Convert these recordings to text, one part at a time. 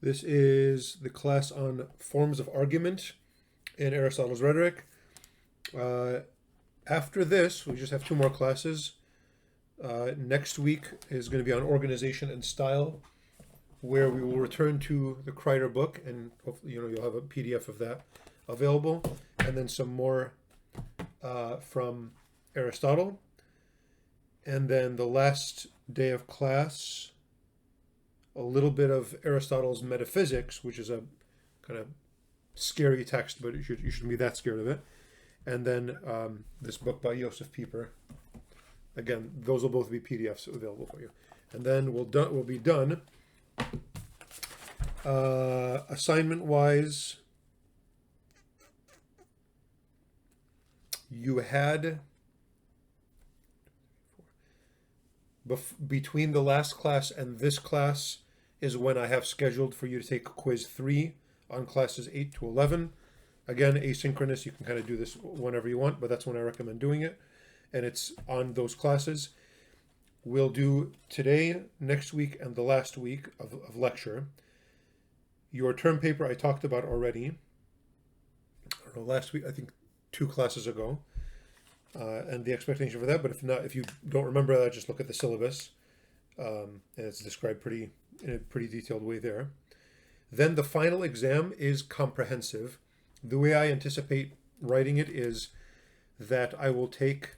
This is the class on forms of argument in Aristotle's rhetoric. After this, we just have two more classes. Next week is going to be on organization and style, where we will return to the Kreider book, and hopefully, you'll have a PDF of that available, and then some more from Aristotle. And then the last day of class, a little bit of Aristotle's Metaphysics, which is a kind of scary text, but you shouldn't be that scared of it. And then this book by Josef Pieper. Again, those will both be PDFs available for you. And then we'll be done. Assignment-wise, you had between the last class and this class is when I have scheduled for you to take quiz 3 on classes 8 to 11. Again, asynchronous. You can kind of do this whenever you want, but that's when I recommend doing it. And it's on those classes. We'll do today, next week, and the last week of lecture. Your term paper I talked about already. I don't know, last week, I think 2 classes ago. And the expectation for that, but if you don't remember that, just look at the syllabus. And it's described in a pretty detailed way there. Then the final exam is comprehensive. The way I anticipate writing it is that I will take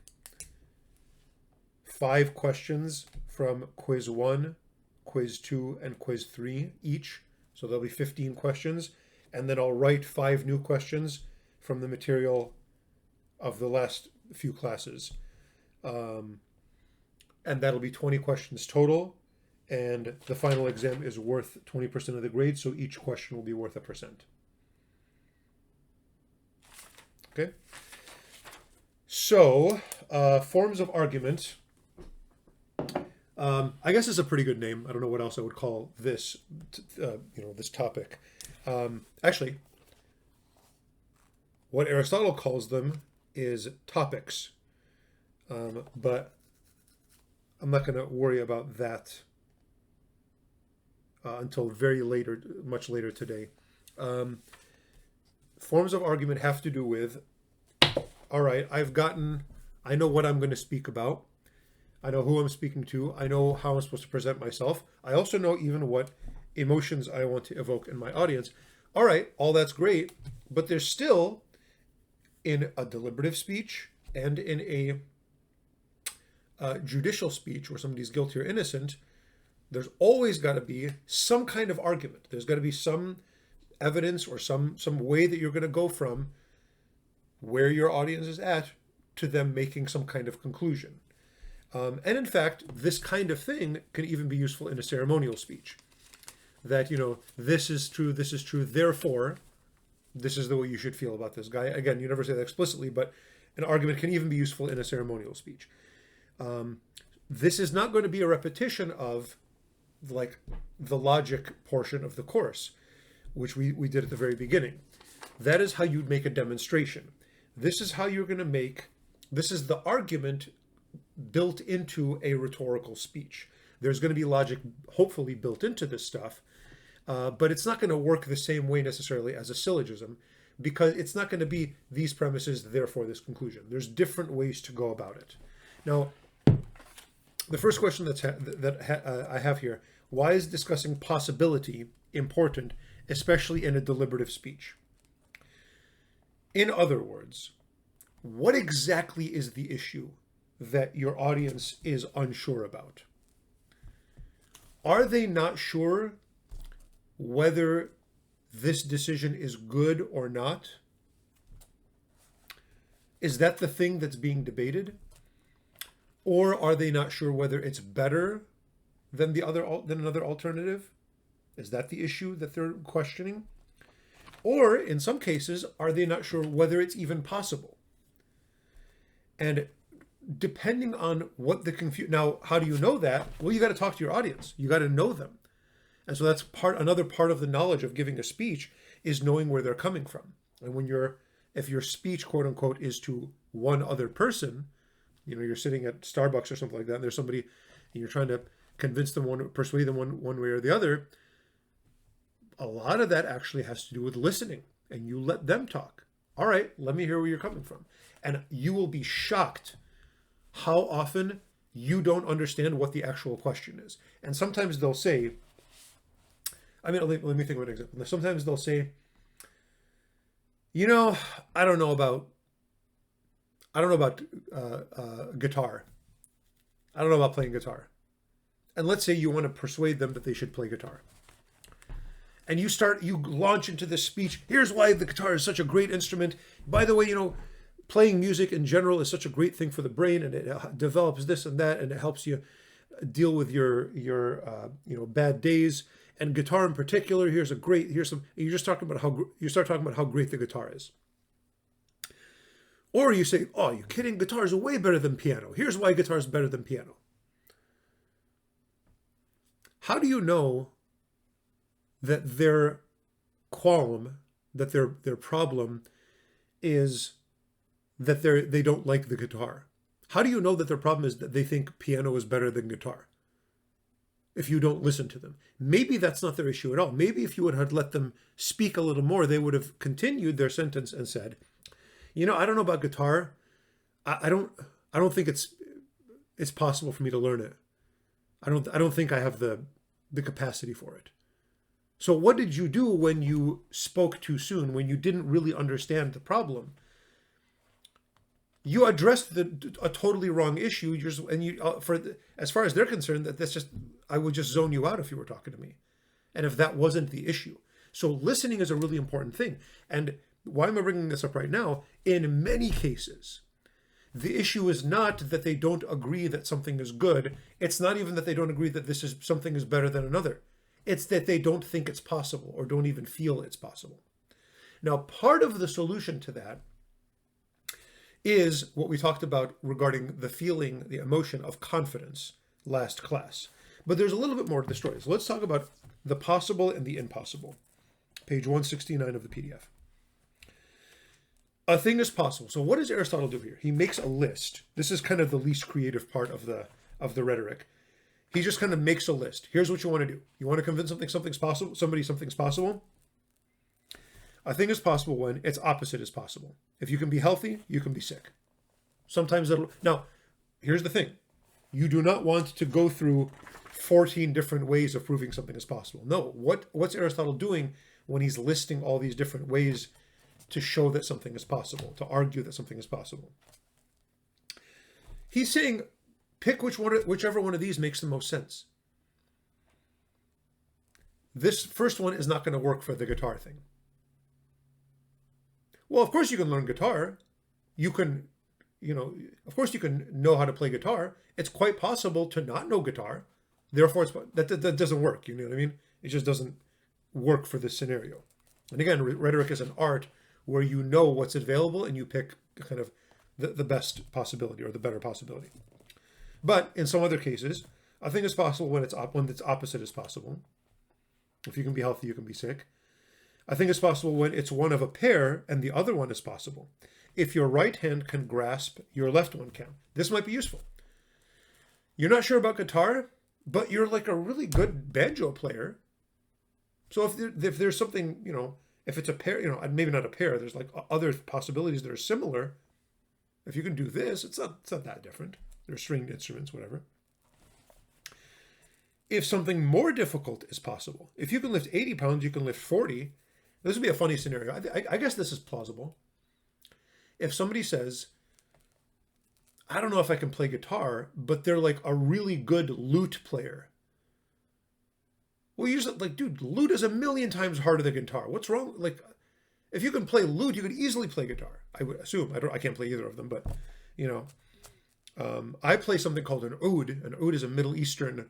5 questions from quiz 1, quiz 2, and quiz 3 each. So there'll be 15 questions. And then I'll write 5 new questions from the material of the last few classes. And that'll be 20 questions total. And the final exam is worth 20% of the grade, so each question will be worth 1%. Okay? So, forms of argument. I guess is a pretty good name. I don't know what else I would call this, this topic. Actually, what Aristotle calls them is topics. But I'm not going to worry about that until much later today. Forms of argument have to do with, all right, I know what I'm going to speak about. I know who I'm speaking to. I know how I'm supposed to present myself. I also know even what emotions I want to evoke in my audience. All right, all that's great, but there's still, in a deliberative speech and in a judicial speech where somebody's guilty or innocent, there's always got to be some kind of argument. There's got to be some evidence or some way that you're going to go from where your audience is at to them making some kind of conclusion. And in fact, this kind of thing can even be useful in a ceremonial speech. That, this is true, therefore, this is the way you should feel about this guy. Again, you never say that explicitly, but an argument can even be useful in a ceremonial speech. This is not going to be a repetition of the logic portion of the course, which we did at the very beginning. That is how you'd make a demonstration. This is the argument built into a rhetorical speech. There's going to be logic hopefully built into this stuff, but it's not going to work the same way necessarily as a syllogism, because it's not going to be these premises, therefore this conclusion. There's different ways to go about it. Now, the first question I have here: why is discussing possibility important, especially in a deliberative speech? In other words, what exactly is the issue that your audience is unsure about? Are they not sure whether this decision is good or not? Is that the thing that's being debated? Or are they not sure whether it's better than another alternative? Is that the issue that they're questioning? Or in some cases, are they not sure whether it's even possible? And depending on what the confusion, now, how do you know that? Well, you got to talk to your audience. You got to know them. And so that's another part of the knowledge of giving a speech is knowing where they're coming from. And if your speech, quote unquote, is to one other person, you're sitting at Starbucks or something like that, and there's somebody, and you're trying to convince them, persuade them one way or the other, a lot of that actually has to do with listening, and you let them talk. All right, let me hear where you're coming from. And you will be shocked how often you don't understand what the actual question is. And sometimes they'll say, let me think of an example. Sometimes they'll say, I don't know about guitar. I don't know about playing guitar. And let's say you want to persuade them that they should play guitar. And you launch into this speech. Here's why the guitar is such a great instrument. By the way, playing music in general is such a great thing for the brain, and it develops this and that, and it helps you deal with your bad days. And guitar in particular, you start talking about how great the guitar is. Or you say, oh, you're kidding, guitar is way better than piano. Here's why guitar is better than piano. How do you know that their qualm, that their problem is that they don't like the guitar? How do you know that their problem is that they think piano is better than guitar? If you don't listen to them. Maybe that's not their issue at all. Maybe if you would have let them speak a little more, they would have continued their sentence and said, I don't know about guitar. I don't think it's possible for me to learn it. I don't think I have the capacity for it. So what did you do when you spoke too soon, when you didn't really understand the problem? You addressed a totally wrong issue, as far as they're concerned, I would just zone you out if you were talking to me, and if that wasn't the issue. So listening is a really important thing. And why am I bringing this up right now? In many cases, the issue is not that they don't agree that something is good. It's not even that they don't agree that something is better than another. It's that they don't think it's possible, or don't even feel it's possible. Now, part of the solution to that is what we talked about regarding the feeling, the emotion of confidence last class. But there's a little bit more to the story. So let's talk about the possible and the impossible. Page 169 of the PDF. A thing is possible. So what does Aristotle do here? He makes a list. This is kind of the least creative part of the rhetoric. He just kind of makes a list. Here's what you want to do. You want to convince something's possible. A thing is possible when its opposite is possible. If you can be healthy, you can be sick. Sometimes now, here's the thing. You do not want to go through 14 different ways of proving something is possible. No, what's Aristotle doing when he's listing all these different ways to show that something is possible, to argue that something is possible? He's saying, pick whichever one of these makes the most sense. This first one is not going to work for the guitar thing. Well, of course you can learn guitar. You can, of course you can know how to play guitar. It's quite possible to not know guitar. Therefore, that doesn't work. You know what I mean? It just doesn't work for this scenario. And again, rhetoric is an art where you know what's available and you pick kind of the best possibility or the better possibility. But in some other cases, a thing is possible when its opposite is possible. If you can be healthy, you can be sick. A thing is possible when it's one of a pair and the other one is possible. If your right hand can grasp, your left one can. This might be useful. You're not sure about guitar, but you're like a really good banjo player. So if there's something, if it's a pair, maybe not a pair, there's like other possibilities that are similar. If you can do this, it's not that different. They're stringed instruments, whatever. If something more difficult is possible, if you can lift 80 pounds, you can lift 40. This would be a funny scenario. I guess this is plausible. If somebody says, I don't know if I can play guitar, but they're like a really good lute player. Well, usually, dude, lute is 1,000,000 times harder than guitar. What's wrong? If you can play lute, you could easily play guitar. I would assume. I can't play either of them, but, I play something called an oud. An oud is a Middle Eastern.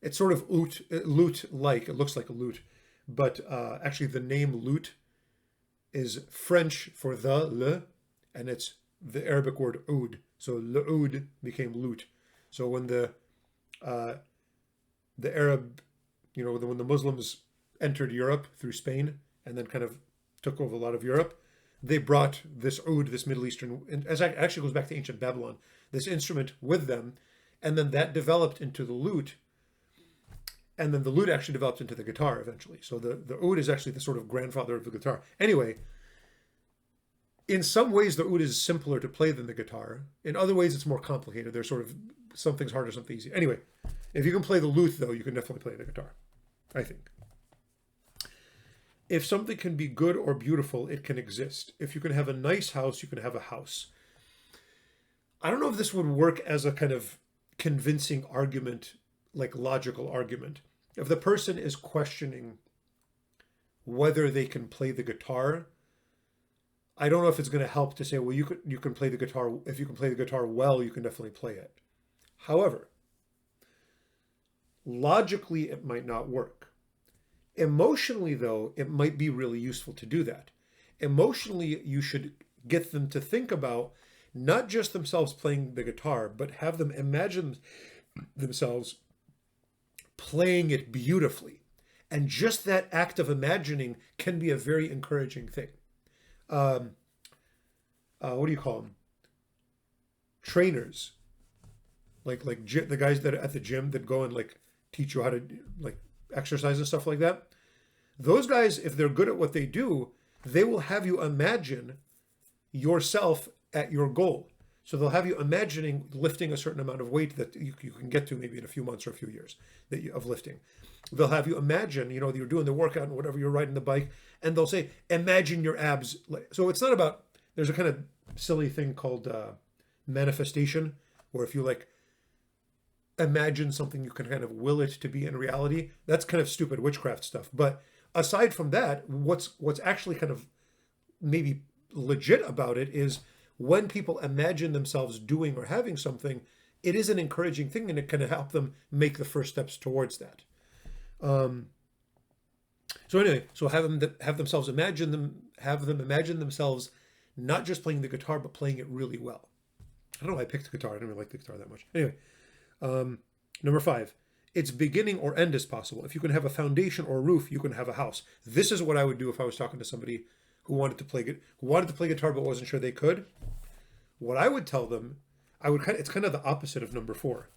It's sort of lute-like. It looks like a lute. But actually, the name lute is French for le, and it's the Arabic word oud. So l'oud became lute. So when the Arab, when the Muslims entered Europe through Spain and then kind of took over a lot of Europe, they brought this oud, this Middle Eastern, as actually goes back to ancient Babylon, this instrument with them, and then that developed into the lute. And then the lute actually developed into the guitar eventually. So the oud is actually the sort of grandfather of the guitar. Anyway, in some ways the oud is simpler to play than the guitar. In other ways it's more complicated. There's sort of some things harder, some things easy. Anyway, if you can play the lute though, you can definitely play the guitar, I think. If something can be good or beautiful, it can exist. If you can have a nice house, you can have a house. I don't know if this would work as a kind of convincing argument, like logical argument. If the person is questioning whether they can play the guitar, I don't know if it's going to help to say, well, you can play the guitar. If you can play the guitar well, you can definitely play it. However, logically, it might not work. Emotionally, though, it might be really useful to do that. Emotionally, you should get them to think about not just themselves playing the guitar, but have them imagine themselves playing it beautifully. And just that act of imagining can be a very encouraging thing. What do you call them? Trainers, like the guys that are at the gym that go and like teach you how to like exercise and stuff like that. Those guys, if they're good at what they do, they will have you imagine yourself at your goal. So they'll have you imagining lifting a certain amount of weight that you can get to maybe in a few months or a few years of lifting. They'll have you imagine, that you're doing the workout and whatever, you're riding the bike, and they'll say, imagine your abs. So it's not about, there's a kind of silly thing called manifestation, where if you like imagine something, you can kind of will it to be in reality. That's kind of stupid witchcraft stuff. But aside from that, what's actually kind of maybe legit about it is when people imagine themselves doing or having something, it is an encouraging thing, and it can help them make the first steps towards that. So anyway, so have them imagine themselves not just playing the guitar, but playing it really well. I don't know why I picked the guitar. I didn't really like the guitar that much. Anyway, number 5, its beginning or end is possible. If you can have a foundation or a roof, you can have a house. This is what I would do if I was talking to somebody who wanted to play guitar but wasn't sure they could. What I would tell them, it's kind of the opposite of number 4.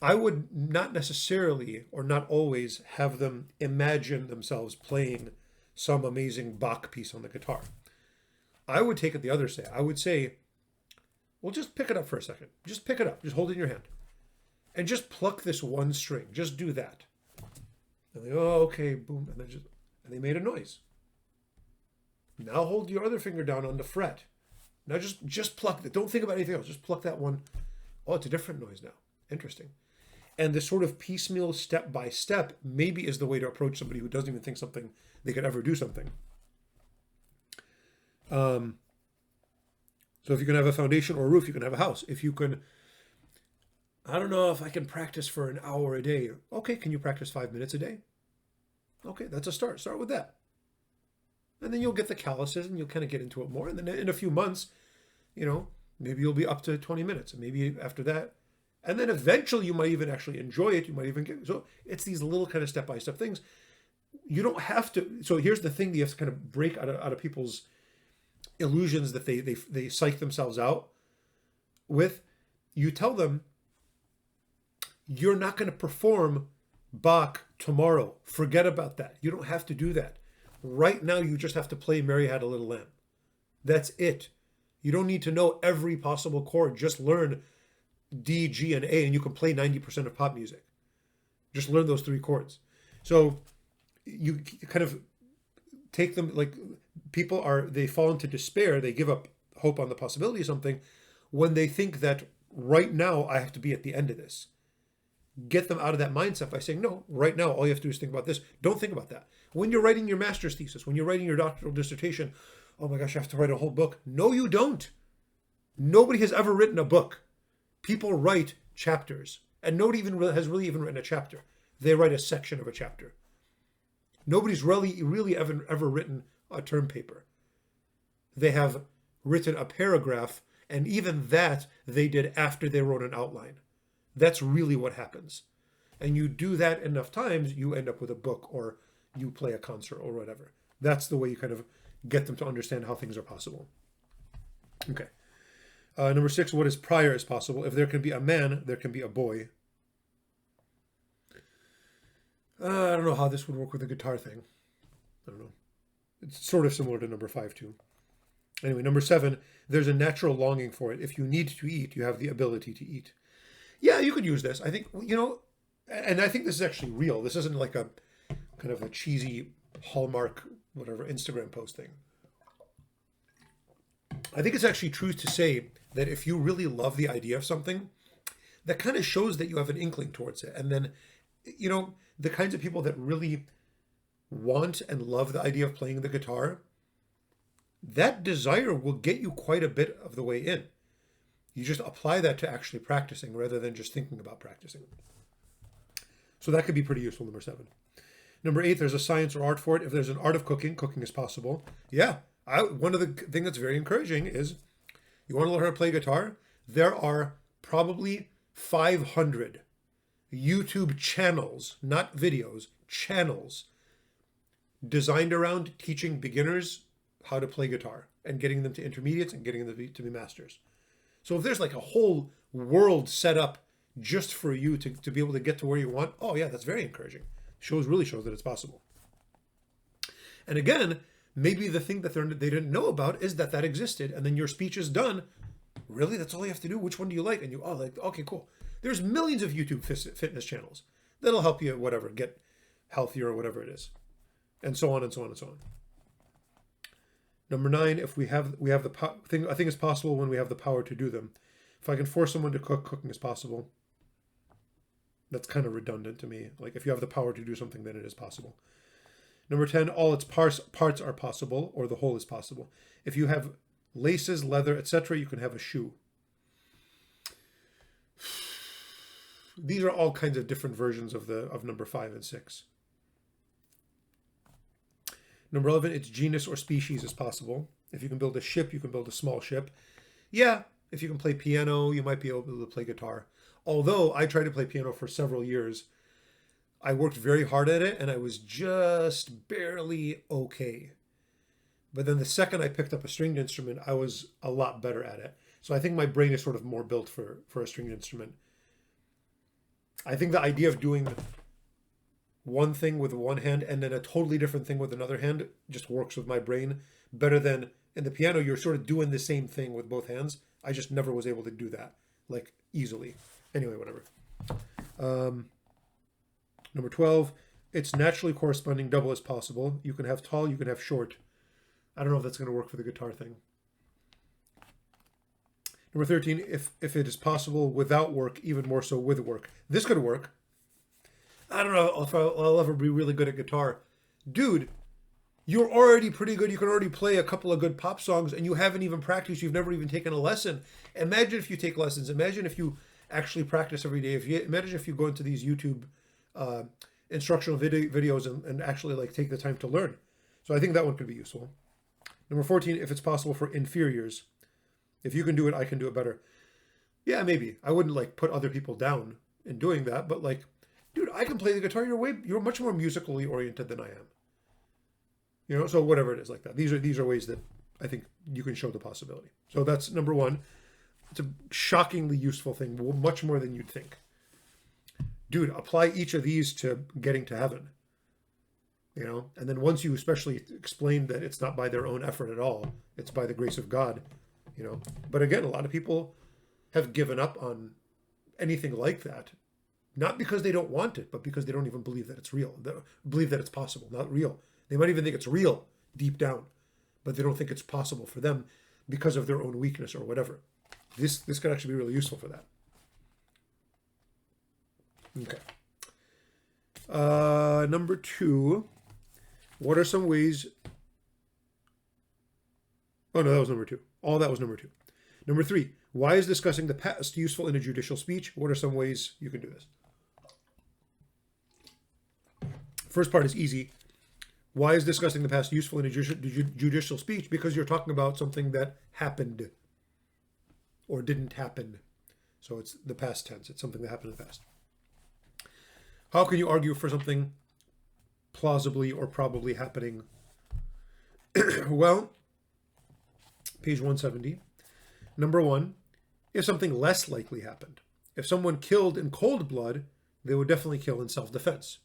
I would not necessarily or not always have them imagine themselves playing some amazing Bach piece on the guitar. I would take it the other side. I would say, well, just pick it up for a second. Just pick it up. Just hold it in your hand. And just pluck this one string. Just do that. And they, oh, okay, boom. And they made a noise. Now hold your other finger down on the fret. Now just pluck it. Don't think about anything else. Just pluck that one. Oh, it's a different noise now. Interesting. And this sort of piecemeal, step by step, maybe is the way to approach somebody who doesn't even think they could ever do something. So if you can have a foundation or a roof, you can have a house. If you can, I don't know if I can practice for an hour a day. Okay, can you practice 5 minutes a day? Okay, that's a start. Start with that. And then you'll get the calluses and you'll kind of get into it more. And then in a few months, maybe you'll be up to 20 minutes. And maybe after that, and then eventually you might even actually enjoy it. You might even so it's these little kind of step-by-step things. You don't have to. So here's the thing that you have to kind of break out of people's illusions that they psych themselves out with. You tell them, you're not going to perform Bach tomorrow. Forget about that. You don't have to do that. Right now, you just have to play Mary Had a Little Lamb. That's it. You don't need to know every possible chord. Just learn D, G, and A, and you can play 90% of pop music. Just learn those 3 chords. So you kind of take them, like they fall into despair. They give up hope on the possibility of something when they think that right now I have to be at the end of this. Get them out of that mindset by saying, no, right now, all you have to do is think about this. Don't think about that. When you're writing your master's thesis, when you're writing your doctoral dissertation, oh my gosh, I have to write a whole book. No, you don't. Nobody has ever written a book. People write chapters, and nobody has really even written a chapter. They write a section of a chapter. Nobody's really ever written a term paper. They have written a paragraph, and even that they did after they wrote an outline. That's really what happens. And you do that enough times, you end up with a book, or you play a concert or whatever. That's the way you kind of get them to understand how things are possible. Okay. Number 6, what is prior is possible. If there can be a man, there can be a boy. I don't know how this would work with the guitar thing. I don't know. It's sort of similar to number 5 too. Anyway, number 7, there's a natural longing for it. If you need to eat, you have the ability to eat. Yeah, you could use this. I think, and I think this is actually real. This isn't like a kind of a cheesy Hallmark, whatever, Instagram post thing. I think it's actually true to say that if you really love the idea of something, that kind of shows that you have an inkling towards it. And then, the kinds of people that really want and love the idea of playing the guitar, that desire will get you quite a bit of the way in. You just apply that to actually practicing rather than just thinking about practicing. So that could be pretty useful, number 7. Number 8, there's a science or art for it. If there's an art of cooking, cooking is possible. Yeah, one of the things that's very encouraging is you want to learn how to play guitar? There are probably 500 YouTube channels, not videos, channels designed around teaching beginners how to play guitar and getting them to intermediates and getting them to be masters. So if there's like a whole world set up just for you to be able to get to where you want, oh yeah, that's very encouraging. Really shows that it's possible. And again, maybe the thing that they didn't know about is that existed, and then your speech is done. Really, that's all you have to do? Which one do you like? And okay, cool. There's millions of YouTube fitness channels that'll help you, whatever, get healthier or whatever it is, and so on and so on and so on. Number 9, if we have the thing, I think it's possible when we have the power to do them. If I can force someone to cook, cooking is possible. That's kind of redundant to me. Like if you have the power to do something, then it is possible. Number 10, all its parts are possible, or the whole is possible. If you have laces, leather, etc., you can have a shoe. These are all kinds of different versions of number 5 and 6. Number 11, its genus or species is possible. If you can build a ship, you can build a small ship. Yeah, if you can play piano, you might be able to play guitar. Although I tried to play piano for several years, I worked very hard at it and I was just barely okay. But then the second I picked up a stringed instrument, I was a lot better at it. So I think my brain is sort of more built for a stringed instrument. I think the idea of doing one thing with one hand and then a totally different thing with another hand just works with my brain better than in the piano. You're sort of doing the same thing with both hands. I just never was able to do that like easily. Anyway, whatever. Number 12, its naturally corresponding double is possible. You can have tall, you can have short. I don't know if that's going to work for the guitar thing. Number 13, if it is possible without work, even more so with work. This could work. I don't know if I'll ever be really good at guitar. Dude, you're already pretty good. You can already play a couple of good pop songs and you haven't even practiced. You've never even taken a lesson. Imagine if you take lessons. Imagine if you actually practice every day. Imagine if you go into these YouTube instructional videos and actually like take the time to learn. So I think that one could be useful. Number 14, if it's possible for inferiors. If you can do it, I can do it better. Yeah, maybe. I wouldn't like put other people down in doing that, but like, dude, I can play the guitar. You're much more musically oriented than I am. So whatever it is like that. These are ways that I think you can show the possibility. So that's number 1. It's a shockingly useful thing, much more than you'd think. Dude, apply each of these to getting to heaven. And then once you especially explain that it's not by their own effort at all, it's by the grace of God, But again, a lot of people have given up on anything like that, not because they don't want it, but because they don't even believe that it's real. They believe that it's possible, not real. They might even think it's real deep down, but they don't think it's possible for them because of their own weakness or whatever. This could actually be really useful for that. Okay. Number 2. What are some ways? Oh, no, that was number 2. All that was number 2. Number 3. Why is discussing the past useful in a judicial speech? What are some ways you can do this? First part is easy. Why is discussing the past useful in a judicial speech? Because you're talking about something that happened or didn't happen. So it's the past tense. It's something that happened in the past. How can you argue for something plausibly or probably happening? Well, page 170. Number 1, if something less likely happened. If someone killed in cold blood, they would definitely kill in self-defense.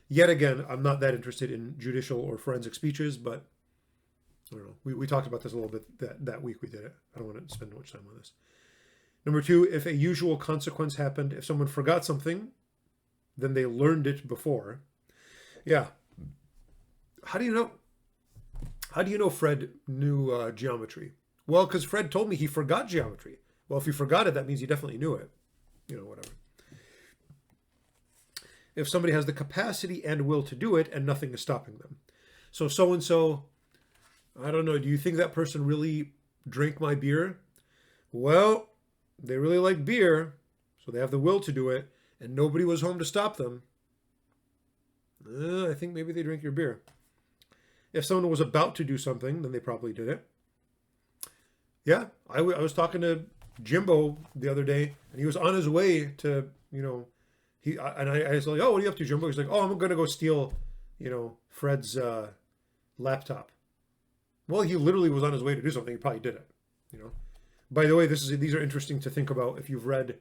Yet again, I'm not that interested in judicial or forensic speeches, but I don't know. We talked about this a little bit that week we did it. I don't want to spend much time on this. Number 2, if a usual consequence happened, if someone forgot something, then they learned it before. Yeah. How do you know? How do you know Fred knew geometry? Well, because Fred told me he forgot geometry. Well, if he forgot it, that means he definitely knew it. Whatever. If somebody has the capacity and will to do it and nothing is stopping them. So-and-so, I don't know, do you think that person really drank my beer? Well, they really like beer, so they have the will to do it, and nobody was home to stop them. I think maybe they drink your beer. If someone was about to do something, then they probably did it. Yeah, I was talking to Jimbo the other day, and he was on his way to, I was like, oh, what are you up to, Jimbo? He's like, oh, I'm going to go steal, Fred's laptop. Well, he literally was on his way to do something. He probably did it, By the way, these are interesting to think about if you read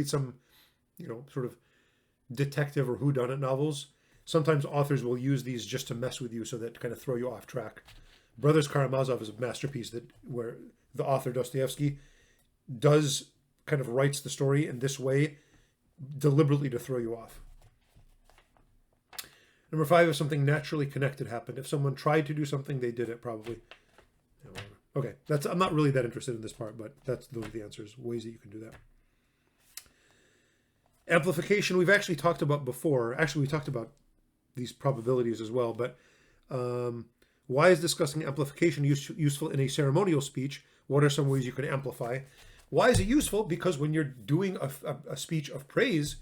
some, sort of detective or whodunit novels. Sometimes authors will use these just to mess with you, so that kind of throw you off track. Brothers Karamazov is a masterpiece where the author Dostoevsky writes the story in this way deliberately to throw you off. Number 5, if something naturally connected happened. If someone tried to do something, they did it probably. Okay, I'm not really that interested in this part, but those are the answers, ways that you can do that. Amplification, we've actually talked about before. Actually, we talked about these probabilities as well, but why is discussing amplification useful in a ceremonial speech? What are some ways you can amplify? Why is it useful? Because when you're doing a speech of praise,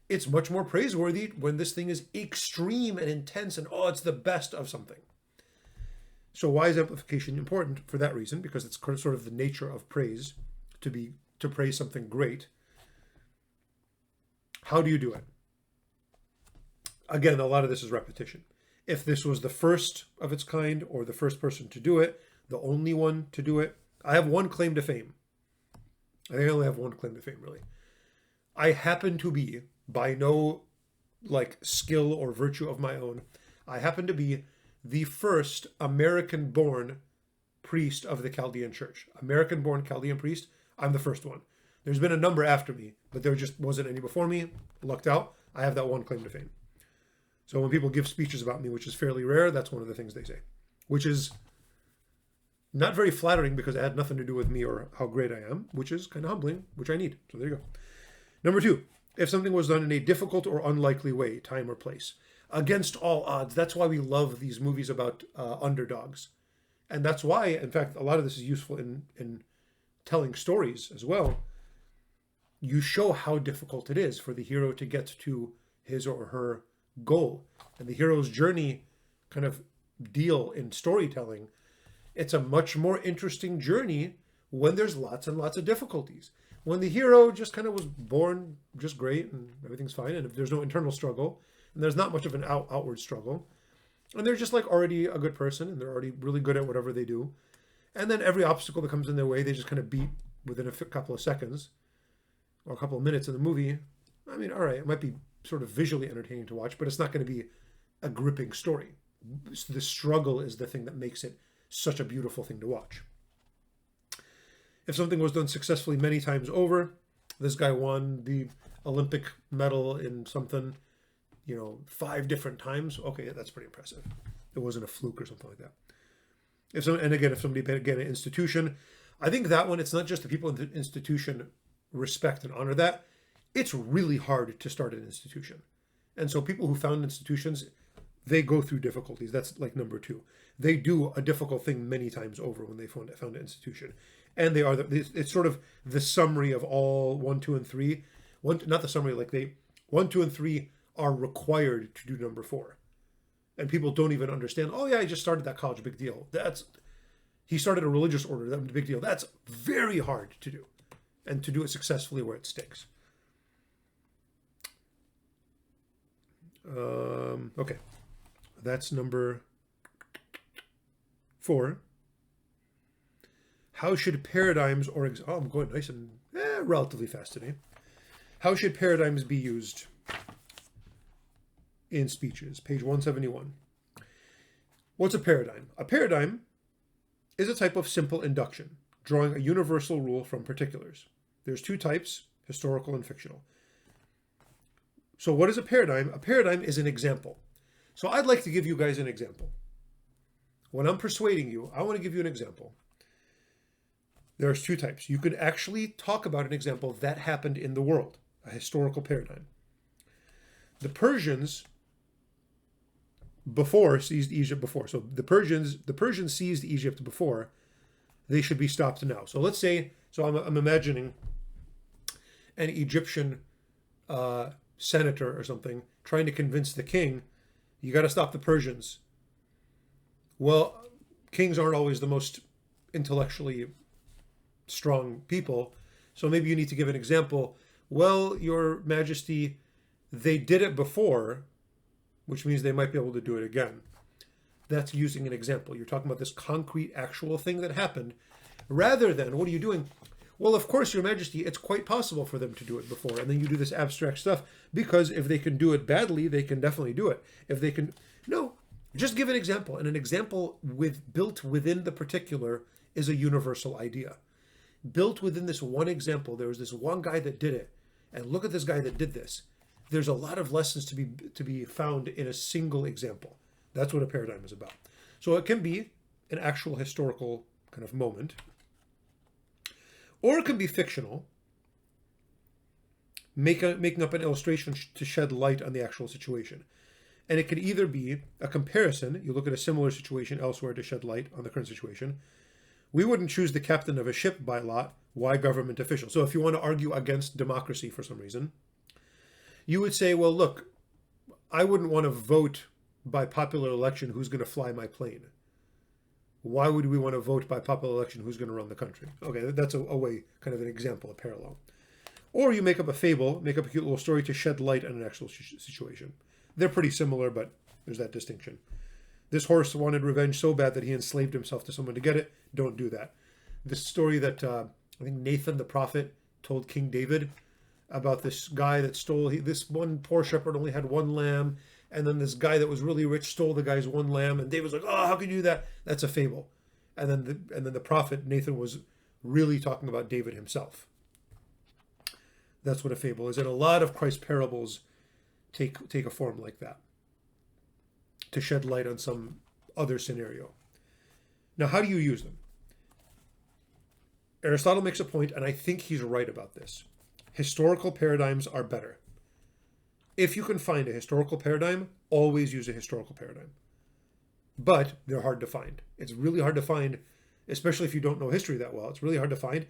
it's much more praiseworthy when this thing is extreme and intense and, it's the best of something. So why is amplification important? For that reason, because it's sort of the nature of praise, to praise something great. How do you do it? Again, a lot of this is repetition. If this was the first of its kind or the first person to do it, the only one to do it, I have one claim to fame. I think I only have one claim to fame, really. I happen to be, by no skill or virtue of my own, I happen to be the first American-born priest of the Chaldean Church. American-born Chaldean priest, I'm the first one. There's been a number after me, but there just wasn't any before me. Lucked out. I have that one claim to fame. So when people give speeches about me, which is fairly rare, that's one of the things they say, which is not very flattering because it had nothing to do with me or how great I am, which is kind of humbling, which I need. So there you go. Number 2, if something was done in a difficult or unlikely way, time or place, against all odds. That's why we love these movies about underdogs. And that's why, in fact, a lot of this is useful in telling stories as well. You show how difficult it is for the hero to get to his or her goal. And the hero's journey kind of deal in storytelling, it's a much more interesting journey when there's lots and lots of difficulties. When the hero just kind of was born just great and everything's fine, and if there's no internal struggle, and there's not much of an outward struggle, and they're just already a good person, and they're already really good at whatever they do, and then every obstacle that comes in their way, they just kind of beat within a couple of seconds or a couple of minutes in the movie. I mean, all right, it might be sort of visually entertaining to watch, but it's not going to be a gripping story. The struggle is the thing that makes it such a beautiful thing to watch. If something was done successfully many times over, this guy won the Olympic medal in something, 5 different times. Okay, that's pretty impressive. It wasn't a fluke or something like that. If somebody, an institution, I think that one, it's not just the people in the institution respect and honor that. It's really hard to start an institution. And so people who found institutions, they go through difficulties. That's number 2. They do a difficult thing many times over when they found an institution. And they are, it's sort of the summary of all 1, 2, and 3. Not the summary, 1, 2, and 3 are required to do number 4. And people don't even understand, oh yeah, I just started that college, big deal. He started a religious order, that's a big deal. That's very hard to do. And to do it successfully where it sticks. Okay. That's number 4. How should paradigms I'm going nice and relatively fast today. How should paradigms be used? in speeches, page 171. What's a paradigm? A paradigm is a type of simple induction, drawing a universal rule from particulars. There's two types, historical and fictional. So what is a paradigm? A paradigm is an example. So I'd like to give you guys an example. When I'm persuading you, I want to give you an example. There's two types. You could actually talk about an example that happened in the world, a historical paradigm. The Persians seized Egypt before. So the Persians seized Egypt before. They should be stopped now. So let's say, I'm imagining an Egyptian senator or something trying to convince the king, you got to stop the Persians. Well, kings aren't always the most intellectually strong people. So maybe you need to give an example. Well, Your Majesty, they did it before, which means they might be able to do it again. That's using an example. You're talking about this concrete, actual thing that happened, rather than, what are you doing? Well, of course, Your Majesty, it's quite possible for them to do it before. And then you do this abstract stuff, because if they can do it badly, they can definitely do it. If they can, no, just give an example. And an example built within the particular is a universal idea. Built within this one example, there was this one guy that did it. And look at this guy that did this. There's a lot of lessons to be found in a single example. That's what a paradigm is about. So it can be an actual historical kind of moment, or it can be fictional, making up an illustration to shed light on the actual situation. And it could either be a comparison. You look at a similar situation elsewhere to shed light on the current situation. We wouldn't choose the captain of a ship by lot. Why government official? So if you want to argue against democracy for some reason, you would say, well, look, I wouldn't want to vote by popular election who's going to fly my plane. Why would we want to vote by popular election who's going to run the country? Okay, that's a way, kind of an example, a parallel. Or you make up a fable, make up a cute little story to shed light on an actual situation. They're pretty similar, but there's that distinction. This horse wanted revenge so bad that he enslaved himself to someone to get it. Don't do that. This story that I think Nathan the prophet told King David about this guy that stole, this one poor shepherd only had one lamb, and then this guy that was really rich stole the guy's one lamb, and David was like, oh, how can you do that? That's a fable. And then the prophet Nathan was really talking about David himself. That's what a fable is. And a lot of Christ's parables take a form like that, to shed light on some other scenario. Now, how do you use them? Aristotle makes a point, and I think he's right about this. Historical paradigms are better. If you can find a historical paradigm, always use a historical paradigm. But they're hard to find. It's really hard to find, especially if you don't know history that well. It's really hard to find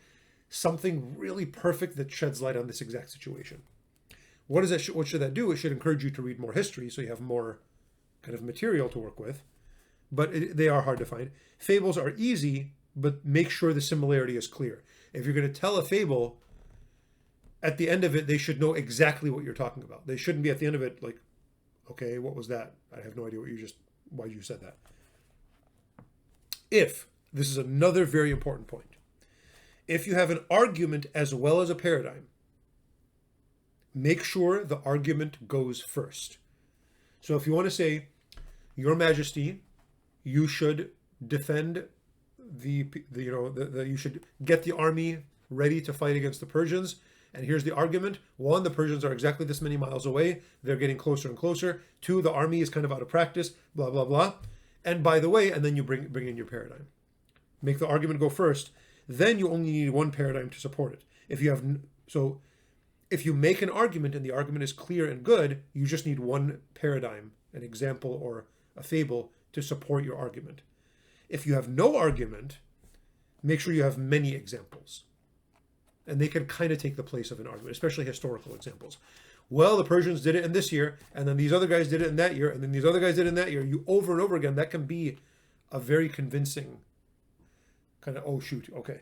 something really perfect that sheds light on this exact situation. What should that do? It should encourage you to read more history so you have more kind of material to work with. But they are hard to find. Fables are easy, but make sure the similarity is clear. If you're going to tell a fable, at the end of it, they should know exactly what you're talking about. They shouldn't be at the end of it like, okay, what was that? I have no idea why you said that. This is another very important point. If you have an argument as well as a paradigm, make sure the argument goes first. So if you want to say, Your Majesty, you should defend you should get the army ready to fight against the Persians. And here's the argument. 1, the Persians are exactly this many miles away. They're getting closer and closer. 2, the army is kind of out of practice, blah, blah, blah. And by the way, and then you bring in your paradigm. Make the argument go first. Then you only need one paradigm to support it. If you make an argument and the argument is clear and good, you just need one paradigm, an example or a fable to support your argument. If you have no argument, make sure you have many examples. And they can kind of take the place of an argument, especially historical examples. Well, the Persians did it in this year, and then these other guys did it in that year, and then these other guys did it in that year. You over and over again, that can be a very convincing kind of, oh shoot, okay,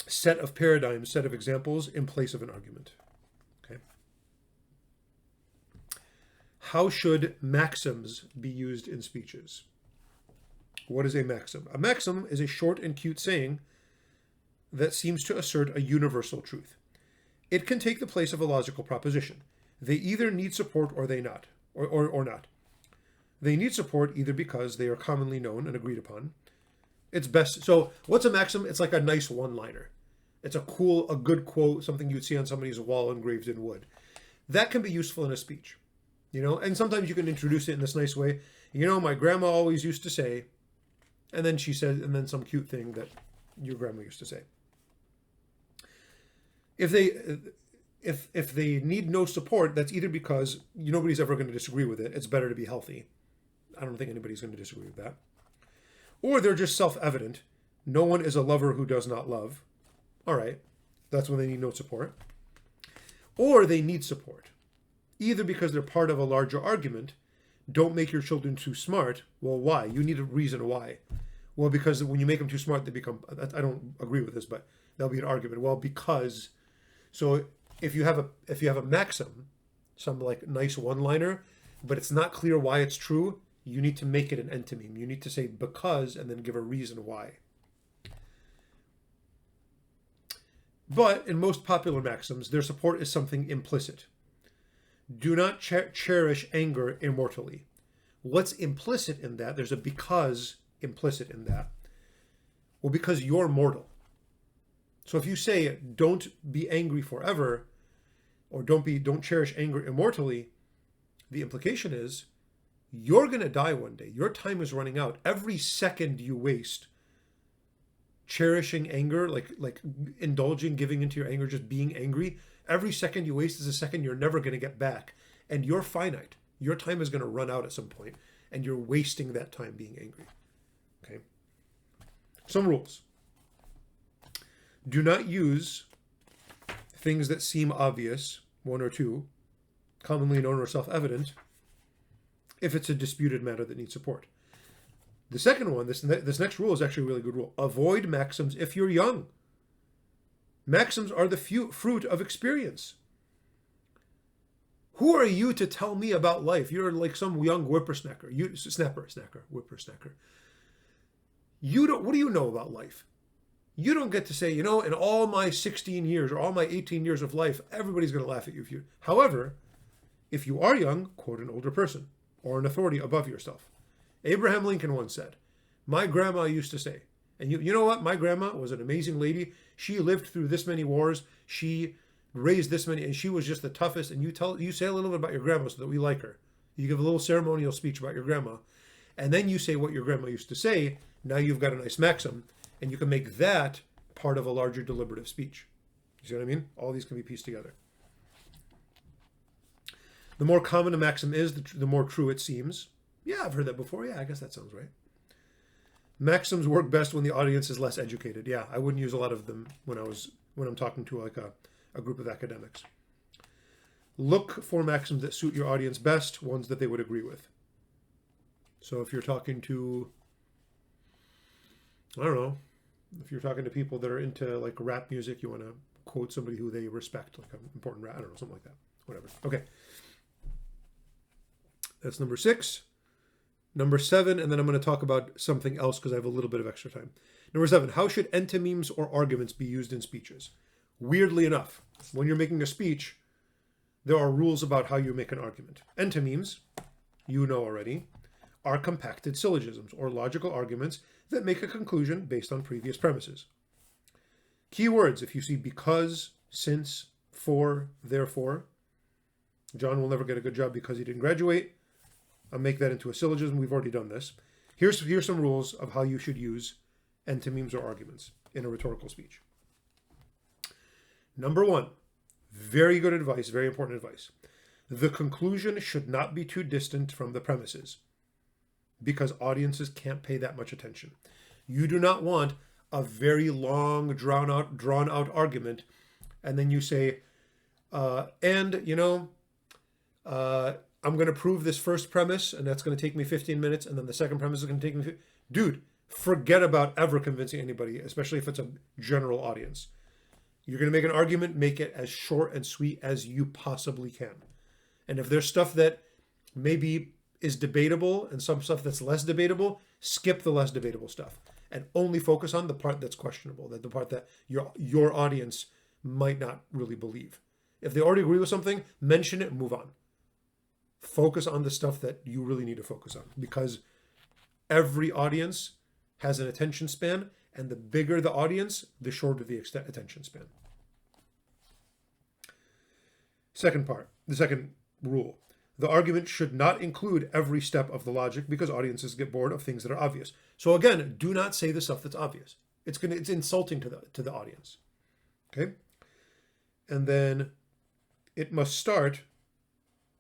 set of paradigms, set of examples in place of an argument. Okay. How should maxims be used in speeches? What is a maxim? A maxim is a short and cute saying that seems to assert a universal truth. It can take the place of a logical proposition. They either need support or they not, or not. They need support either because they are commonly known and agreed upon. It's best. So what's a maxim? It's like a nice one-liner. It's a good quote, something you'd see on somebody's wall engraved in wood. That can be useful in a speech, and sometimes you can introduce it in this nice way. My grandma always used to say, and then she said, and then some cute thing that your grandma used to say. If they need no support, that's either because nobody's ever going to disagree with it. It's better to be healthy. I don't think anybody's going to disagree with that. Or they're just self-evident. No one is a lover who does not love. All right, that's when they need no support. Or they need support, either because they're part of a larger argument. Don't make your children too smart. Well, why? You need a reason why. Well, because when you make them too smart, they become, I don't agree with this, but there'll be an argument. Well, because, so if you have a maxim, some like nice one-liner, but it's not clear why it's true, you need to make it an enthymeme. You need to say because and then give a reason why. But in most popular maxims, their support is something implicit. Do not cherish anger immortally. What's implicit in that? There's a because implicit in that. Well, because you're mortal. So if you say don't be angry forever, or don't cherish anger immortally, the implication is you're going to die one day. Your time is running out. Every second you waste cherishing anger, like indulging, giving into your anger, just being angry, every second you waste is a second you're never going to get back. And you're finite. Your time is going to run out at some point, and you're wasting that time being angry. Okay? Some rules. Do not use things that seem obvious, one or two, commonly known or self-evident, if it's a disputed matter that needs support. The second one, this next rule is actually a really good rule. Avoid maxims if you're young. Maxims are the fruit of experience. Who are you to tell me about life? You're like some young whippersnapper. Whippersnapper. What do you know about life? You don't get to say, in all my 16 years or all my 18 years of life, everybody's going to laugh at you. However, if you are young, quote an older person or an authority above yourself. Abraham Lincoln once said, my grandma used to say, and you know what? My grandma was an amazing lady. She lived through this many wars. She raised this many, and she was just the toughest. And you say a little bit about your grandma so that we like her. You give a little ceremonial speech about your grandma, and then you say what your grandma used to say. Now you've got a nice maxim, and you can make that part of a larger deliberative speech. You see what I mean? All these can be pieced together. The more common a maxim is, the more true it seems. Yeah, I've heard that before. Yeah, I guess that sounds right. Maxims work best when the audience is less educated. Yeah, I wouldn't use a lot of them when I'm talking to like a group of academics. Look for maxims that suit your audience best, ones that they would agree with. So if you're talking to, I don't know, if you're talking to people that are into like rap music, you want to quote somebody who they respect, like an important rap, I don't know, something like that. Whatever. Okay. That's number 6. Number 7, and then I'm going to talk about something else because I have a little bit of extra time. Number 7, how should enthymemes or arguments be used in speeches? Weirdly enough, when you're making a speech, there are rules about how you make an argument. Enthymemes, you know already, are compacted syllogisms or logical arguments that make a conclusion based on previous premises. Key words, if you see because, since, for, therefore. John will never get a good job because he didn't graduate. I'll make that into a syllogism. We've already done this. Here's some rules of how you should use enthymemes or arguments in a rhetorical speech. Number 1, very good advice, very important advice. The conclusion should not be too distant from the premises because audiences can't pay that much attention. You do not want a very long, drawn out argument, and then you say, I'm going to prove this first premise, and that's going to take me 15 minutes, and then the second premise is going to take me... Dude, forget about ever convincing anybody, especially if it's a general audience. You're going to make an argument, make it as short and sweet as you possibly can. And if there's stuff that maybe is debatable and some stuff that's less debatable, skip the less debatable stuff and only focus on the part that's questionable, that the part that your audience might not really believe. If they already agree with something, mention it and move on. Focus on the stuff that you really need to focus on, because every audience has an attention span, and the bigger the audience, the shorter the attention span. The second rule. The argument should not include every step of the logic, because audiences get bored of things that are obvious. So again, do not say the stuff that's obvious. It's insulting to the audience. Okay? And then it must start,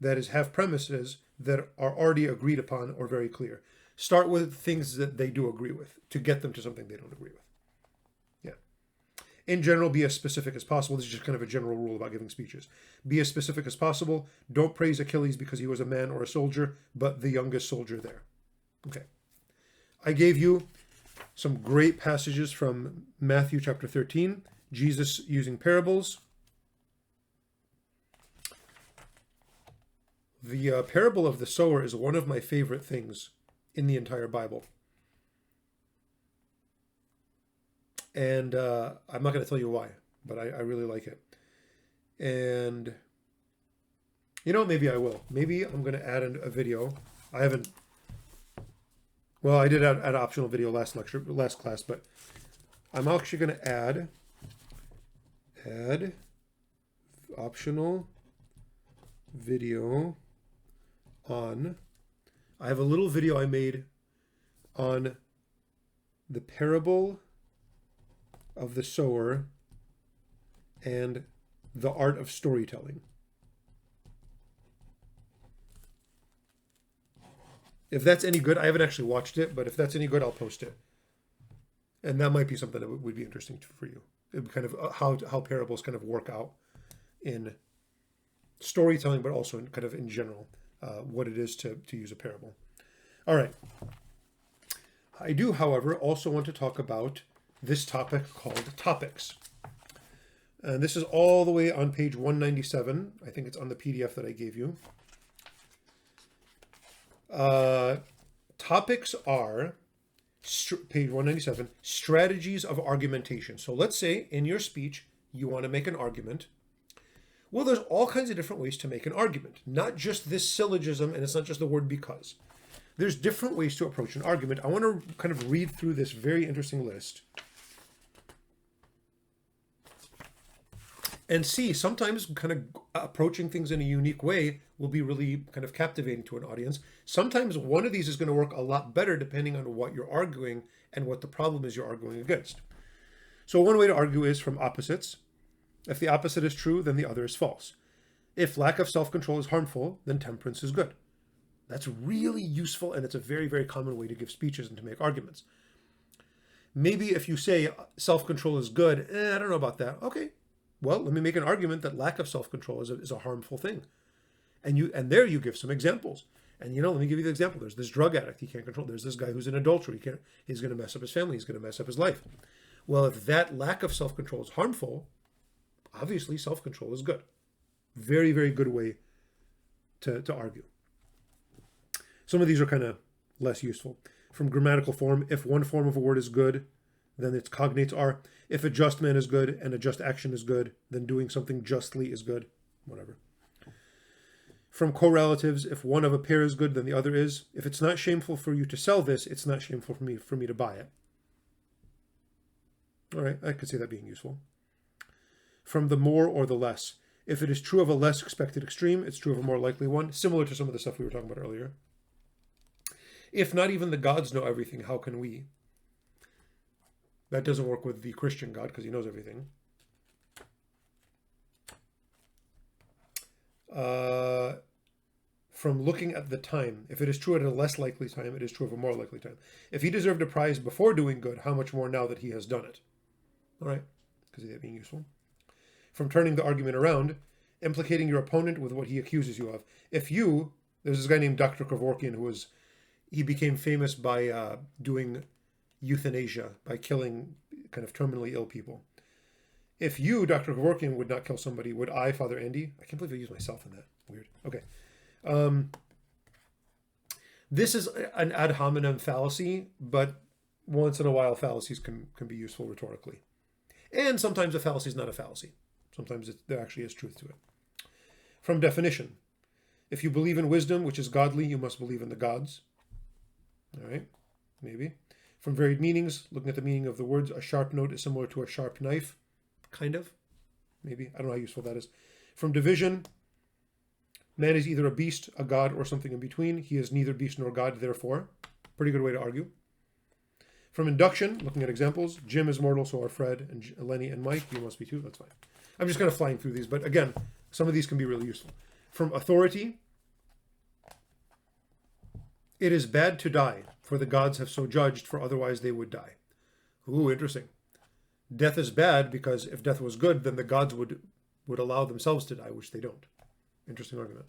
that is, have premises that are already agreed upon or very clear. Start with things that they do agree with to get them to something they don't agree with. Yeah. In general, be as specific as possible. This is just kind of a general rule about giving speeches. Be as specific as possible. Don't praise Achilles because he was a man or a soldier, but the youngest soldier there. Okay. I gave you some great passages from Matthew chapter 13, Jesus using parables. The parable of the sower is one of my favorite things in the entire Bible. And I'm not going to tell you why, but I really like it. And, maybe I will. Maybe I'm going to add a video. I haven't, well, I did add an optional video last class, but I'm actually going to add optional video on, I have a little video I made on the parable of the sower and the art of storytelling. If that's any good, I haven't actually watched it, but if that's any good, I'll post it. And that might be something that would be interesting for you. Kind of how parables kind of work out in storytelling, but also in kind of in general, what it is to use a parable. All right. I do, however, also want to talk about this topic called topics. And this is all the way on page 197. I think it's on the PDF that I gave you. Topics are, page 197, strategies of argumentation. So let's say in your speech, you want to make an argument. Well, there's all kinds of different ways to make an argument, not just this syllogism, and it's not just the word because. There's different ways to approach an argument. I want to kind of read through this very interesting list and see, sometimes kind of approaching things in a unique way will be really kind of captivating to an audience. Sometimes one of these is going to work a lot better depending on what you're arguing and what the problem is you're arguing against. So one way to argue is from opposites. If the opposite is true, then the other is false. If lack of self-control is harmful, then temperance is good. That's really useful, and it's a very, very common way to give speeches and to make arguments. Maybe if you say self-control is good, I don't know about that. Okay, well, let me make an argument that lack of self-control is a harmful thing. And there you give some examples. And let me give you the example. There's this drug addict he can't control. There's this guy who's an adulterer. He's going to mess up his family. He's going to mess up his life. Well, if that lack of self-control is harmful, obviously self-control is good. Very, very good way to argue. Some of these are kind of less useful. From grammatical form, if one form of a word is good, then its cognates are. If a just man is good and a just action is good, then doing something justly is good. Whatever. From correlatives, if one of a pair is good, then the other is. If it's not shameful for you to sell this, it's not shameful for me to buy it. All right, I could see that being useful. From the more or the less. If it is true of a less expected extreme, it's true of a more likely one, similar to some of the stuff we were talking about earlier. If not even the gods know everything, how can we? That doesn't work with the Christian God because he knows everything. From looking at the time, if it is true at a less likely time, it is true of a more likely time. If he deserved a prize before doing good, how much more now that he has done it? All right, because that being useful. From turning the argument around, implicating your opponent with what he accuses you of. There's this guy named Dr. Kevorkian he became famous by doing euthanasia, by killing kind of terminally ill people. If you, Dr. Kevorkian, would not kill somebody, would I, Father Andy? I can't believe I used myself in that. Weird. Okay. This is an ad hominem fallacy, but once in a while fallacies can be useful rhetorically. And sometimes a fallacy is not a fallacy. Sometimes there actually is truth to it. From definition, if you believe in wisdom, which is godly, you must believe in the gods. All right, maybe. From varied meanings, looking at the meaning of the words, a sharp note is similar to a sharp knife. Kind of. Maybe. I don't know how useful that is. From division, man is either a beast, a god, or something in between. He is neither beast nor god, therefore. Pretty good way to argue. From induction, looking at examples, Jim is mortal, so are Fred and Lenny and Mike. You must be too. That's fine. I'm just kind of flying through these, but again, some of these can be really useful. From authority, it is bad to die, for the gods have so judged, for otherwise they would die. Ooh, interesting. Death is bad because if death was good, then the gods would allow themselves to die, which they don't. Interesting argument.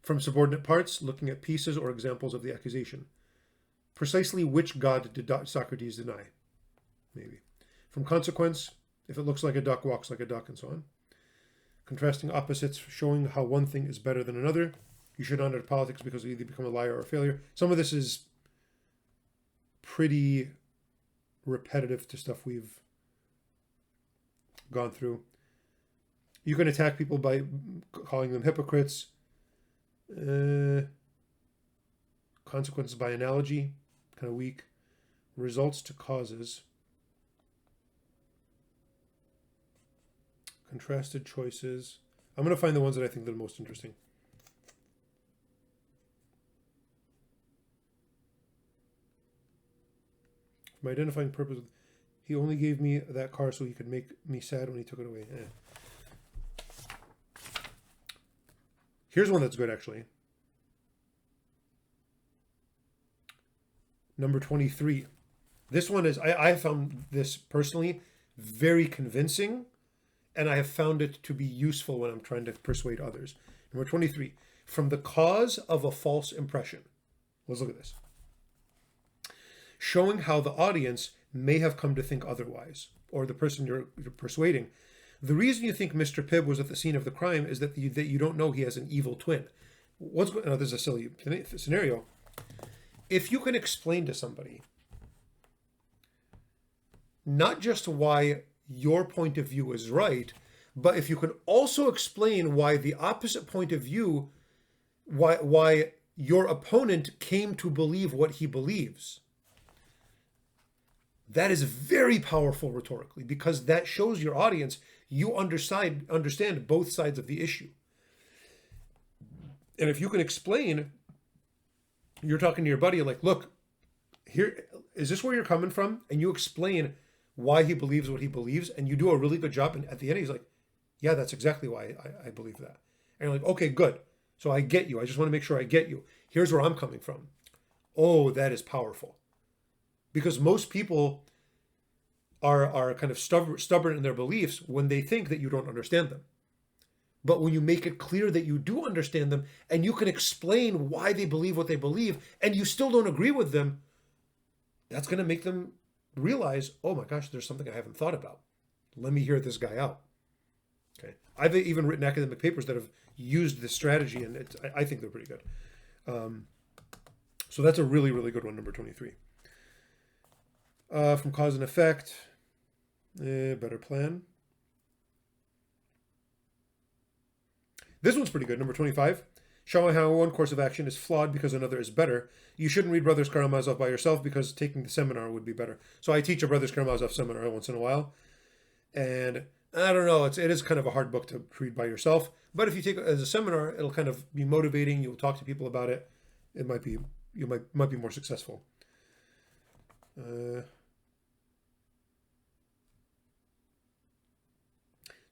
From subordinate parts, looking at pieces or examples of the accusation. Precisely which god did Socrates deny? Maybe. From consequence, if it looks like a duck, walks like a duck, and so on. Contrasting opposites, showing how one thing is better than another. You should not enter politics because you either become a liar or a failure. Some of this is pretty repetitive to stuff we've gone through. You can attack people by calling them hypocrites. Consequences by analogy, kind of weak. Results to causes. Contrasted choices. I'm going to find the ones that I think are the most interesting. My identifying purpose, he only gave me that car so he could make me sad when he took it away. Here's one that's good, actually. Number 23. This one is, I found this personally very convincing, and I have found it to be useful when I'm trying to persuade others. Number 23. From the cause of a false impression. Let's look at this. Showing how the audience may have come to think otherwise, or the person you're persuading. The reason you think Mr. Pibb was at the scene of the crime is that you don't know he has an evil twin. Now, this is a silly scenario. If you can explain to somebody not just why your point of view is right, but if you can also explain why the opposite point of view, why your opponent came to believe what he believes, that is very powerful rhetorically, because that shows your audience you understand both sides of the issue. And if you can explain, you're talking to your buddy like, look, here, is this where you're coming from? And you explain why he believes what he believes, and you do a really good job. And at the end, he's like, yeah, that's exactly why I believe that. And you're like, okay, good. So I get you. I just want to make sure I get you. Here's where I'm coming from. Oh, that is powerful. Because most people are kind of stubborn in their beliefs when they think that you don't understand them. But when you make it clear that you do understand them, and you can explain why they believe what they believe, and you still don't agree with them, that's going to make them realize, oh my gosh, there's something I haven't thought about. Let me hear this guy out. Okay, I've even written academic papers that have used this strategy, and I think they're pretty good. So that's a really, really good one, number 23. From cause and effect, better plan. This one's pretty good, number 25. Showing how one course of action is flawed because another is better. You shouldn't read Brothers Karamazov by yourself because taking the seminar would be better. So I teach a Brothers Karamazov seminar once in a while. And I don't know, it is kind of a hard book to read by yourself. But if you take it as a seminar, it'll kind of be motivating. You'll talk to people about it. You might be more successful.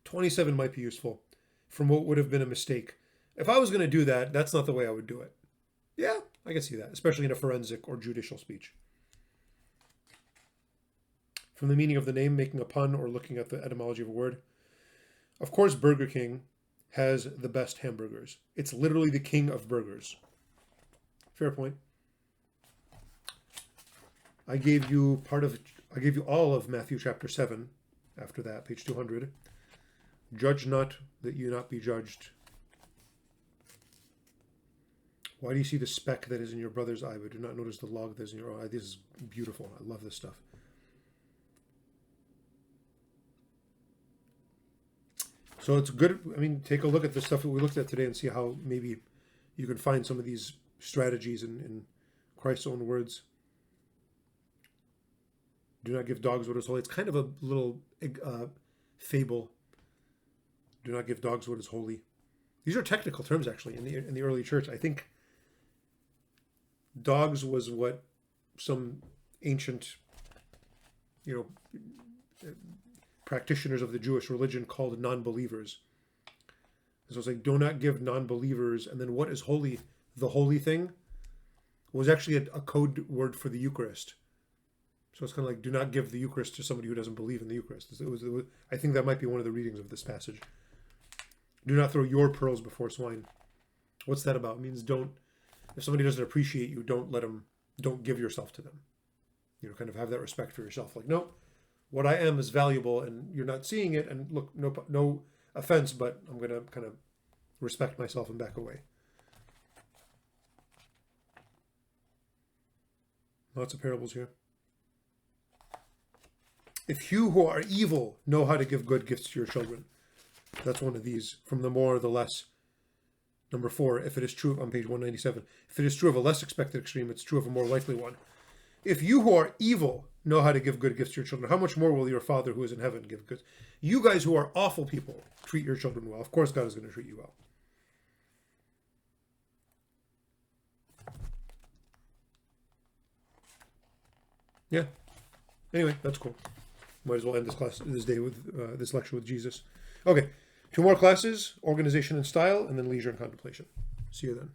27 might be useful from what would have been a mistake. If I was going to do that, that's not the way I would do it. Yeah, I can see that, especially in a forensic or judicial speech. From the meaning of the name, making a pun or looking at the etymology of a word. Of course, Burger King has the best hamburgers. It's literally the king of burgers. Fair point. I gave you all of Matthew chapter 7 after that, page 200. Judge not that you not be judged. Why do you see the speck that is in your brother's eye, but do not notice the log that is in your own eye? This is beautiful. I love this stuff. So So it's good. I mean, take a look at the stuff that we looked at today and see how maybe you can find some of these strategies in Christ's own words. Do not give dogs what is holy. It's kind of a little fable. Do not give dogs what is holy. These are technical terms, actually, in the early church. I think dogs was what some ancient, practitioners of the Jewish religion called non-believers. So it's like, do not give non-believers, and then what is holy? The holy thing was actually a code word for the Eucharist. So it's kind of like, do not give the Eucharist to somebody who doesn't believe in the Eucharist. I think that might be one of the readings of this passage. Do not throw your pearls before swine. What's that about? It means if somebody doesn't appreciate you, don't give yourself to them. Kind of have that respect for yourself. Like, no, what I am is valuable and you're not seeing it. And look, no offense, but I'm going to kind of respect myself and back away. Lots of parables here. If you who are evil know how to give good gifts to your children. That's one of these. From the more, the less. Number 4, if it is true, on page 197. If it is true of a less expected extreme, it's true of a more likely one. If you who are evil know how to give good gifts to your children, how much more will your Father who is in heaven give good? You guys who are awful people, treat your children well. Of course God is going to treat you well. Yeah. Anyway, that's cool. Might as well end this day with this lecture with Jesus. Okay, 2 more classes, organization and style, and then leisure and contemplation. See you then.